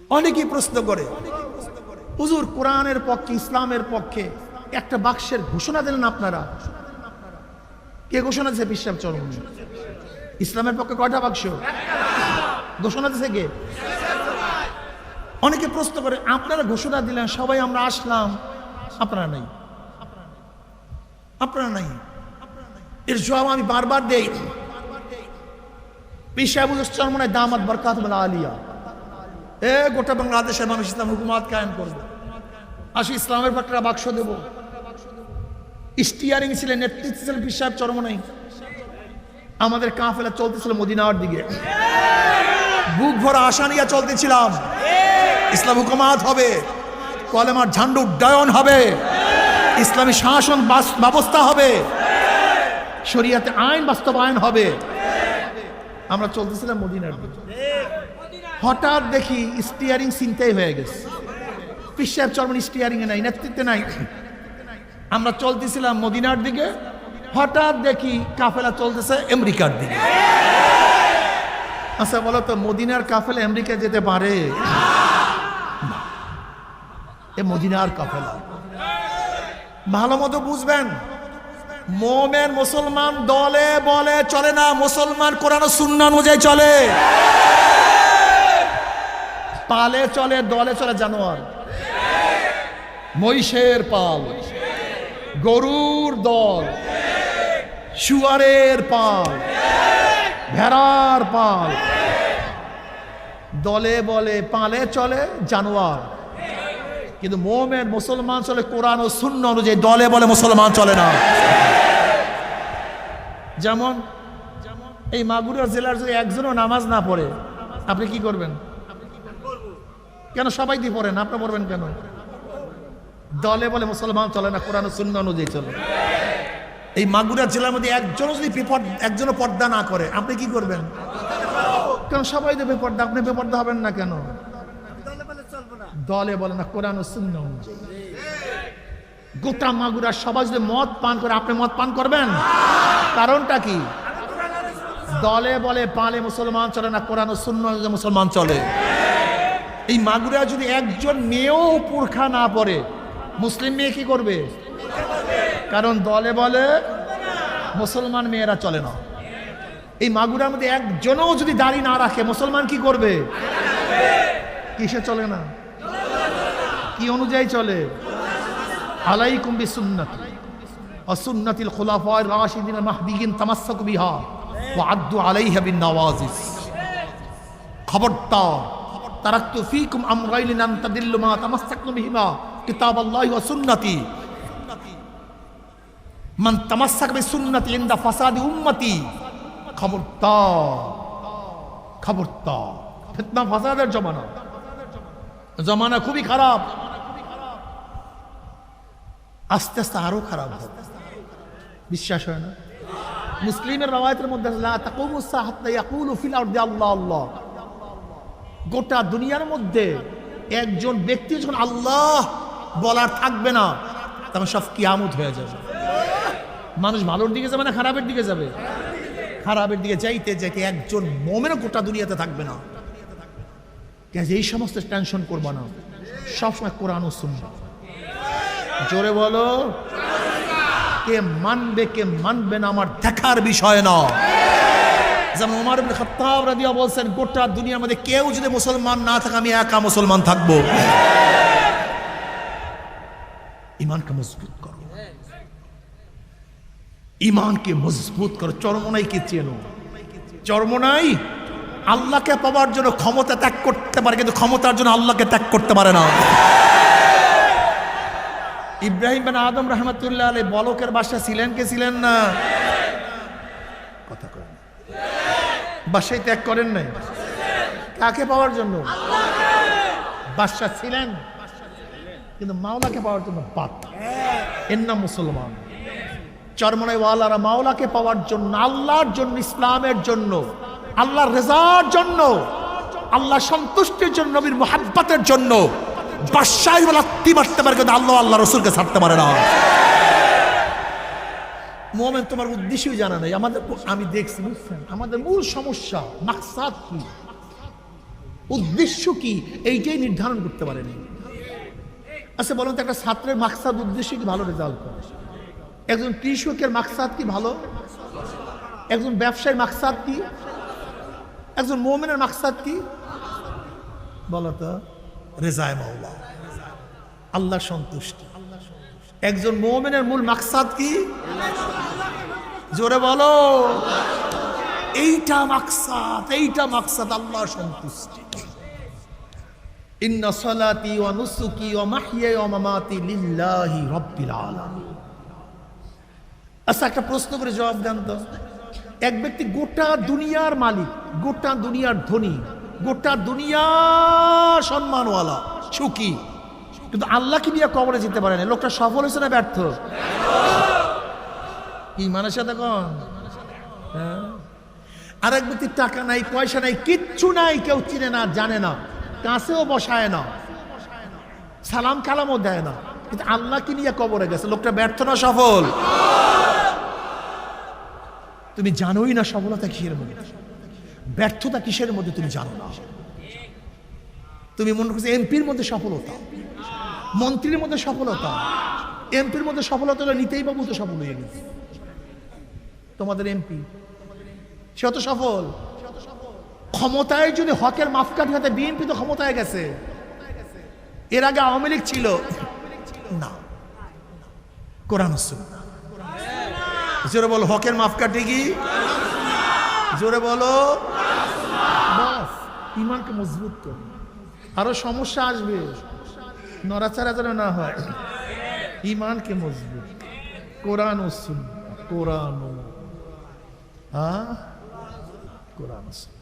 অনেকেই প্রশ্ন করে, হুজুর কোরআনের পক্ষে ইসলামের পক্ষে একটা বাক্সের ঘোষণা দিলেন আপনারা, কে ঘোষণা দিয়েছে? পীর সাহেব চরমনাই। ইসলামের পক্ষে কয়টা বাক্স ঘোষণা দিয়েছে কে? অনেকে প্রশ্ন করে, আপনারা ঘোষণা দিলেন, সবাই আমরা আসলাম, আপনারা নাই, আপনারা নাই। এর জবাব আমি বারবার দেই। পীর সাহেব চরমনাই দামাত বরকাতুল আলিয়া গোটা বাংলাদেশের মানুষ ইসলাম হুকুমত কায়েম করবে, আসি ইসলামের পক্ষে বাক্স দেব। স্টিয়ারিং ছিলেন, নেতৃত্ব ছিলেন পীর সাহেব চরমনাই। আমাদের কাফেলা চলতেছিল মদিনার দিকে, বুক ভরা আশা নিয়ে চলতেছিলাম, ইসলাম হুকুমত হবে, কলেমার ঝান্ডা উড্ডয়ন হবে, ইসলামী শাসন ব্যবস্থা হবে, শরিয়াতে আইন বাস্তবায়ন হবে। আমরা চলতেছিলাম মদিনার দিকে, হঠাৎ দেখি স্টিয়ারিং চিন্তাই হয়ে গেছে। পীর সাহেব চরমনাই স্টিয়ারিং এ নাই, নেতৃত্বে নাই। আমরা চলতেছিলাম মদিনার দিকে, হঠাৎ দেখি কাফেলা চলতেছে আমেরিকার দিকে। আচ্ছা বলো তো, মদিনার কাফেলা আমেরিকা যেতে পারে? এ মদিনার কাফেলা। ভালো মতো বুঝবেন, মোমেন মুসলমান দলে বলে চলে না, মুসলমান কোরআন ও সুন্নাহ অনুযায়ী চলে, পালে চলে, দলে চলে। জানোয়ার, মহিষের পাল, গরুর দল, শুয়ারের পাল, ভেড়ার পাল, দলে বলে পালে চলে জানোয়ার। কিন্তু মোমেন মুসলমান চলে কোরআন ও সুন্নাহ অনুযায়ী, দলে বলে মুসলমান চলে না। যেমন এই মাগুরা জেলার যদি একজনও নামাজ না পড়ে, আপনি কি করবেন? কেন সবাই দিয়ে পড়েন, আপনি পড়বেন কেন? দলে বলে মুসলমান চলে না, কোরআন ও সুন্নাহ অনুযায়ী চলে। এই মাগুরা জেলার মধ্যে একজনও যদি একজনও পর্দা না করে, আপনি কি করবেন? কেন সবাই তো বেপর্দা, আপনি বেপর্দা হবেন না কেন? দলে বলে না, কোরআন ও সুন্নাহ অনুযায়ী। গোটা মাগুরা সবাই যদি মদ পান করে, আপনি মদ পান করবেন? কারণটা কি? দলে বলে পালে মুসলমান চলে না, কোরআন ও সুন্নাহ অনুযায়ী মুসলমান চলে। এই মাগুরা যদি একজন মেয়েও পুরখা না পরে, মুসলিম মেয়ে কি করবে? কারণ দলে বলে মুসলমান মেয়েরা চলে না। এই মাগুরার মধ্যে একজনও যদি দাড়ি না রাখে, মুসলমান কি করবে? কিসে চলে না? কি অনুযায়ী চলে? আলাইকুম বিসুন্নতি ওয়া সুন্নাতিল খুলাফায়ে রাশিদিন মাহদিয়িন তামাসসাকু বিহা ওয়া আদ্দু আলাইহা বিন নওয়াজিস। খবরদার, তারাকতু ফীকুম আমরাইন লান তাদিল্লু মা তামাসসাকতুম বিহিমা কিতাবাল্লাহি ওয়া সুন্নতি। মান তামাসসাক বিসুন্নতি ইনদা ফাসাদি উম্মতি। খবরদার, খবরদার, ফিতনা ফাসাদের জমানা, জমানা খুবই খারাপ, আস্তে আস্তে আরো খারাপ হবে। বিশ্বাস হয় না? মুসলিমের রওয়ায়াতের মধ্যে লা তাকুমুস সাআহ হাত্তা ইয়াকুলু ফিল আরদি আল্লাহ আল্লাহ। গোটা দুনিয়ার মধ্যে একজন ব্যক্তি যখন আল্লাহ বলার থাকবে না, তখন সব কিয়ামত হয়ে যাবে। মানুষ ভালোর দিকে যাবে না খারাপের দিকে যাবে? খারাপের দিকে যাইতে যাইতে একজন মুমিনও গোটা দুনিয়াতে থাকবে না। এই সমস্ত টেনশন করবা না, সবসময় কোরআন ও সুন্নাহ। জোরে বলো, কে মানবে কে মানবে না আমার দেখার বিষয় না। যেমন ওমর ইবনে খাত্তাব রাদিয়াল্লাহু বলছেন, গোটা দুনিয়ার মধ্যে কেউ যদি মুসলমান না থাকে, আমি একা মুসলমান থাকবো। ইমানকে মজবুত করো, ইমানকে মজবুত করো। চরমনাইকে চেনো। চরমনাই আল্লাহকে পাওয়ার জন্য ক্ষমতা ত্যাগ করতে পারে, কিন্তু ক্ষমতার জন্য আল্লাহকে ত্যাগ করতে পারে না। ইব্রাহিম বিন আদম রাহমাতুল্লাহ আলাইহি বলকের বাদশা ছিলেন কে ছিলেন না? কথা করেন, বাদশাই ত্যাগ করেন নাই? কাকে পাওয়ার জন্য? বাদশা ছিলেন, কিন্তু মাওলাকে পাওয়ার জন্য বাদ। এর নাম মুসলমান। চরমনাই ওয়ালারা মাওলাকে পাওয়ার জন্য, আল্লাহর জন্য, ইসলামের জন্য, আল্লাহর রেজার জন্য, আল্লাহ সন্তুষ্টির জন্য, নবীর মুহাব্বতের জন্য বাদশাহী লাত্তি মারতে পারে, কিন্তু আল্লাহ আল্লাহ রসুলকে ছাড়তে পারে না। মুমিন তোমার উদ্দেশ্যই জানা নেই। আমাদের, আমি দেখছি, বুঝছেন, আমাদের মূল সমস্যা মাকসাদ কি? উদ্দেশ্য কি এইটাই নির্ধারণ করতে পারেনি। আচ্ছা বলুন তো, একটা ছাত্রের মাকসাদ উদ্দেশ্য কি ভালো রেজাল্ট করে? একজন কৃষকের মাকসাদ কি ভালো? একজন ব্যবসায়ীর মাকসাদ কি? একজন মুমিনের মাকসাদ কি? বলো তো, রেজায়ে মাওলা, আল্লাহ সন্তুষ্টি। একজন মুমিনের মূল মাকসাদ কি? জোরে বলো, এইটা মাকসাদ আল্লাহ সন্তুষ্টি। ইন্না সালাতি ওয়া নুসুকি ওয়া মাহইয়ায়া ওয়া মামাতি লিল্লাহি রাব্বিল আলামিন। আচ্ছা একটা প্রশ্ন করে জবাব দেন তো, এক ব্যক্তি গোটা দুনিয়ার মালিক, গোটা দুনিয়ার ধনী, গোটা দুনিয়ার সম্মানওয়ালা, সুখী, কিন্তু আল্লাহকে নিয়ে কবরে যেতে পারে না, লোকটা সফল হয়েছে না ব্যর্থ? ঈমানের সাথে কোন? আর এক ব্যক্তির টাকা নাই, পয়সা নাই, কিচ্ছু নাই, কেউ চিনে না, জানে না, কাছেও বসায় না, সালাম কালামও দেয় না, কিন্তু আল্লাহকে নিয়ে কবরে গেছে, লোকটা ব্যর্থ না সফল? তুমি জানোই না সফলতা কিসের মধ্যে, ব্যর্থতা কিসের মধ্যে তুমি জানো না। তুমি মনে করছো এমপির মধ্যে সফলতা, মন্ত্রীর মধ্যে সফলতা, এমপির মধ্যে সফলতা নিতেই বাবু তো সফল হয়ে গেছে। তোমাদের এমপি সে তো সফল, ক্ষমতায় যদি হকের মাপকাঠি হতে বিএনপি তো ক্ষমতায় গেছে। এর আগে আওয়ামী লীগ ছিল না, কোরআন সুন্নাহ। জোরে বলো, হকের মাপকাঠি কি? জোরে বলো, বাস ঈমানকে মজবুত করো। আরো সমস্যা আসবে, নড়াচড়া যেন না হয়, ঈমানকে মজবুত, কোরআন ও সুন্নাহ, কোরআন ও সুন্নাহ।